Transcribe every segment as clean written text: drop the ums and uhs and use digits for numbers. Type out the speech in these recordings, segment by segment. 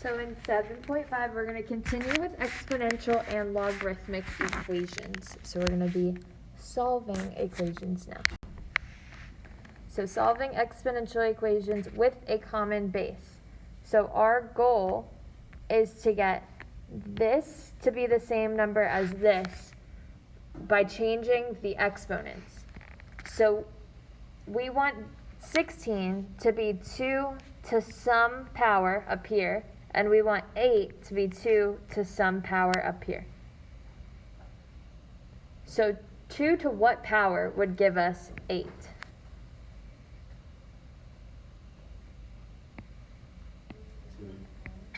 So in 7.5, we're going to continue with exponential and logarithmic equations. So we're going to be solving equations now. So solving exponential equations with a common base. So our goal is to get this to be the same number as this by changing the exponents. So we want 16 to be 2 to some power up here, and we want 8 to be 2 to some power up here. So 2 to what power would give us 8?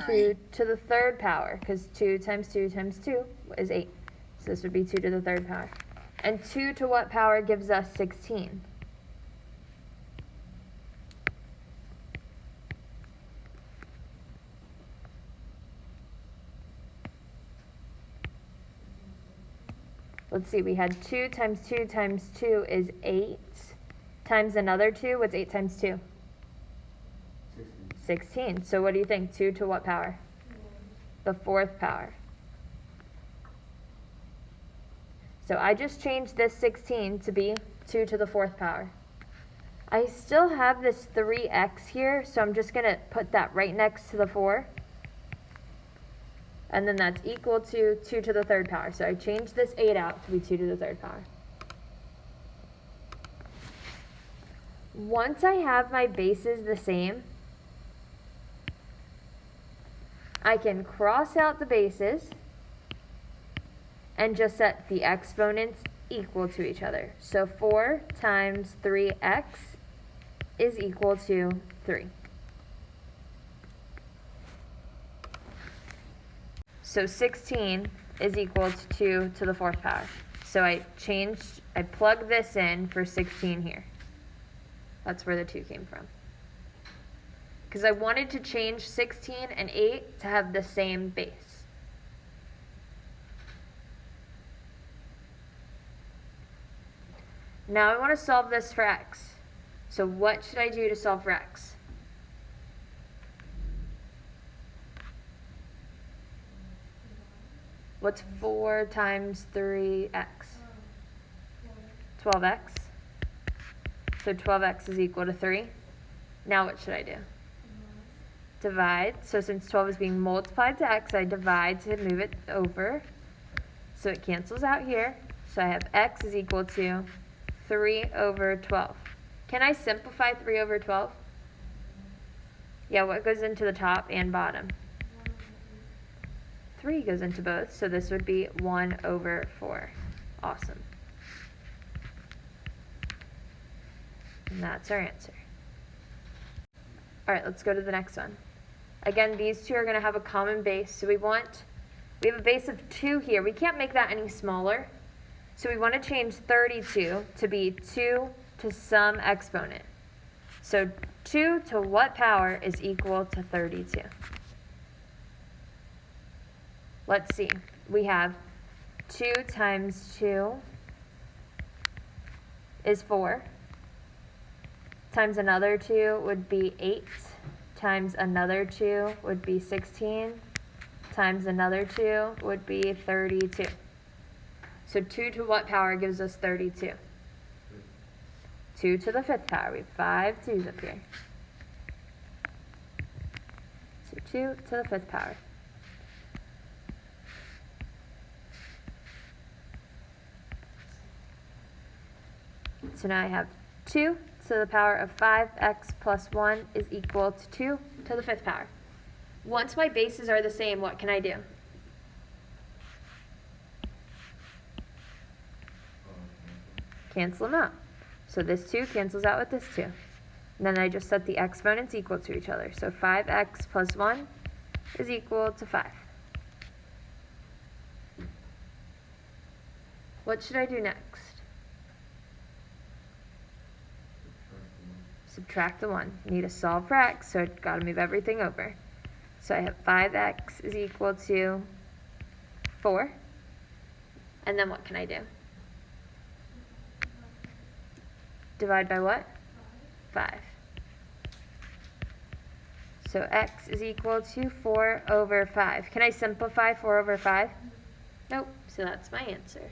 Two to the third power, because 2 times 2 times 2 is 8. So this would be 2 to the third power. And 2 to what power gives us 16? Let's see, we had 2 times 2 times 2 is 8, times another 2, what's 8 times 2? 16. So what do you think, 2 to what power? The fourth power. So I just changed this 16 to be 2 to the fourth power. I still have this 3x here, so I'm just going to put that right next to the 4. And then that's equal to 2 to the third power. So I changed this 8 out to be 2 to the third power. Once I have my bases the same, I can cross out the bases and just set the exponents equal to each other. So 4 times 3x is equal to 3. So 16 is equal to 2 to the fourth power. So I plugged this in for 16 here. That's where the 2 came from. Because I wanted to change 16 and 8 to have the same base. Now I want to solve this for x. So what should I do to solve for x? What's 4 times 3x? 12x. So 12x is equal to 3. Now what should I do? Divide. So since 12 is being multiplied to x, I divide to move it over. So it cancels out here. So I have x is equal to 3 over 12. Can I simplify 3 over 12? Yeah, what goes into the top and bottom? 3 goes into both, so this would be 1 over 4. Awesome. And that's our answer. All right, let's go to the next one. Again, these two are going to have a common base, so we have a base of 2 here. We can't make that any smaller, so we want to change 32 to be 2 to some exponent. So 2 to what power is equal to 32? Let's see. We have 2 times 2 is 4. Times another 2 would be 8. Times another 2 would be 16. Times another 2 would be 32. So 2 to what power gives us 32? 2 to the fifth power. We have 5 2's up here. So 2 to the fifth power. So now I have 2 to the power of 5x plus 1 is equal to 2 to the fifth power. Once my bases are the same, what can I do? Cancel them out. So this 2 cancels out with this 2. And then I just set the exponents equal to each other. So 5x plus 1 is equal to 5. What should I do next? Subtract the 1. Need to solve for x, so I've got to move everything over. So I have 5x is equal to 4. And then what can I do? Divide by what? 5. So x is equal to 4 over 5. Can I simplify 4 over 5? Nope, so that's my answer.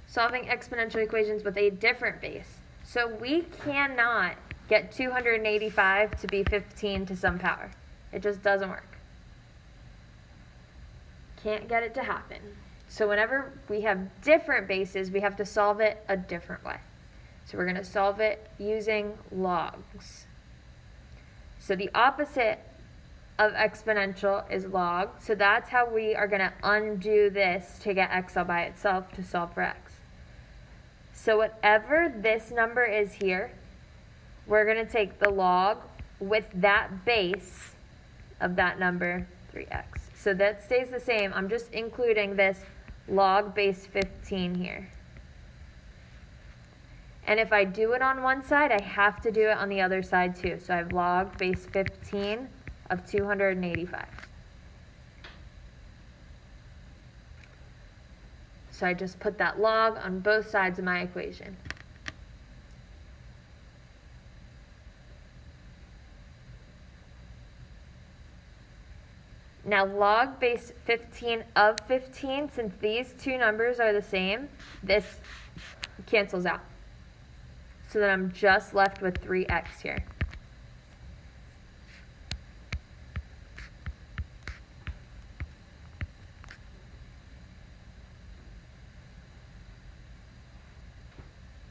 Solving exponential equations with a different base. So we cannot get 285 to be 15 to some power. It just doesn't work. Can't get it to happen. So whenever we have different bases, we have to solve it a different way. So we're going to solve it using logs. So the opposite of exponential is log. So that's how we are going to undo this to get x all by itself to solve for x. So whatever this number is here, we're going to take the log with that base of that number, 3x. So that stays the same. I'm just including this log base 15 here. And if I do it on one side, I have to do it on the other side too. So I have log base 15 of 285. So I just put that log on both sides of my equation. Now log base 15 of 15, since these two numbers are the same, this cancels out. So then I'm just left with 3x here.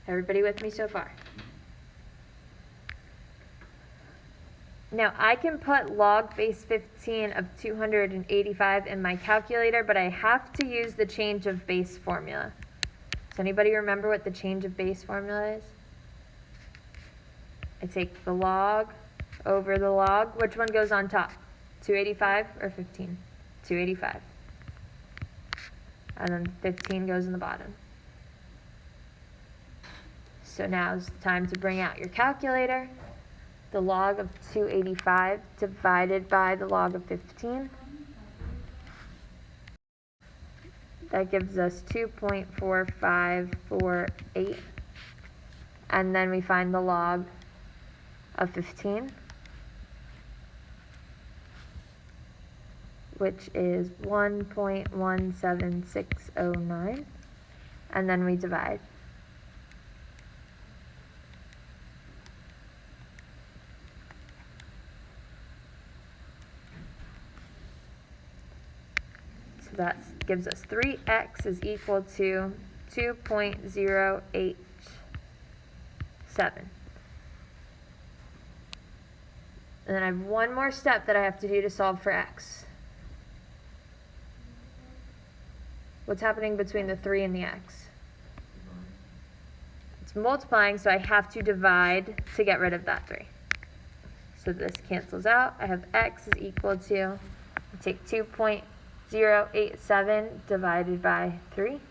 Everybody with me so far? Now I can put log base 15 of 285 in my calculator, but I have to use the change of base formula. Does anybody remember what the change of base formula is? I take the log over the log. Which one goes on top? 285 or 15? 285. And then 15 goes in the bottom. So now it's time to bring out your calculator. The log of 285 divided by the log of 15. That gives us 2.4548. And then we find the log of 15, which is 1.17609. And then we divide. That gives us 3x is equal to 2.087. And then I have one more step that I have to do to solve for x. What's happening between the 3 and the x? It's multiplying, so I have to divide to get rid of that 3. So this cancels out. I have x is equal to, I take 2.087 divided by 3.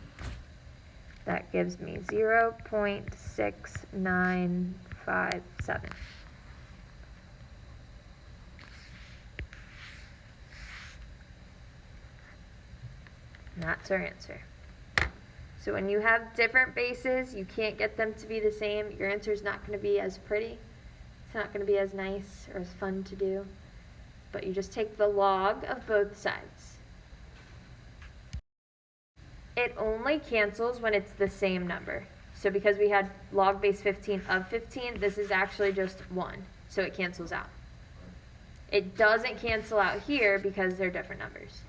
That gives me 0.6957. And that's our answer. So when you have different bases, you can't get them to be the same. Your answer is not going to be as pretty. It's not going to be as nice or as fun to do. But you just take the log of both sides. It only cancels when it's the same number. So because we had log base 15 of 15, this is actually just 1. So it cancels out. It doesn't cancel out here because they're different numbers.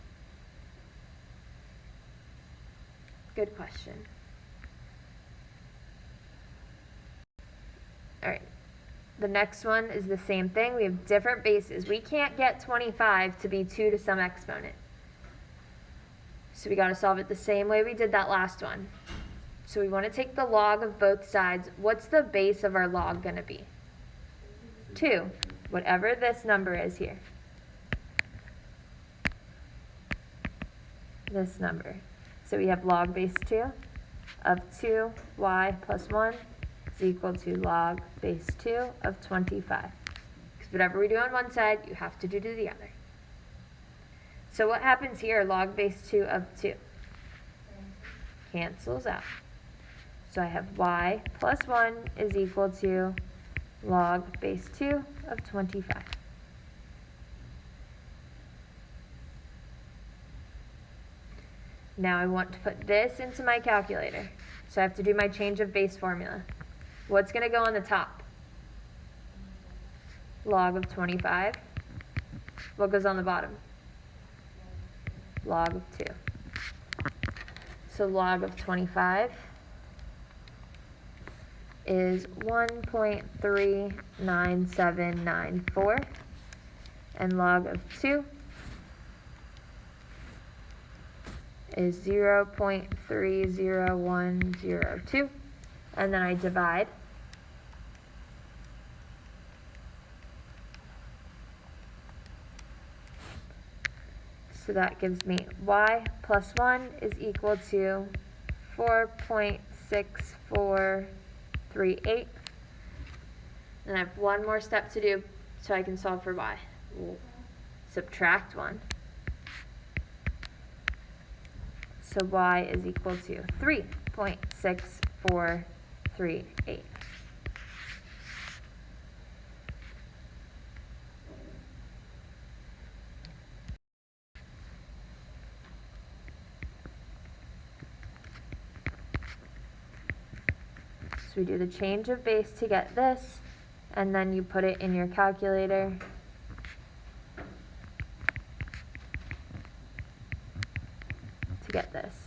Good question. All right. The next one is the same thing. We have different bases. We can't get 25 to be 2 to some exponent. So we got to solve it the same way we did that last one. So we want to take the log of both sides. What's the base of our log going to be? 2, whatever this number is here. This number. So we have log base 2 of 2y plus 1 is equal to log base 2 of 25. Because whatever we do on one side, you have to do to the other. So what happens here, log base 2 of 2? Cancels out. So I have y plus 1 is equal to log base 2 of 25. Now I want to put this into my calculator. So I have to do my change of base formula. What's going to go on the top? Log of 25. What goes on the bottom? Log of 2. So log of 25 is 1.39794, and log of 2 is 0.30102, and then I divide. So that gives me y plus 1 is equal to 4.6438. And I have one more step to do so I can solve for y. We'll subtract 1. So y is equal to 3.6438. So we do the change of base to get this, and then you put it in your calculator. To get this.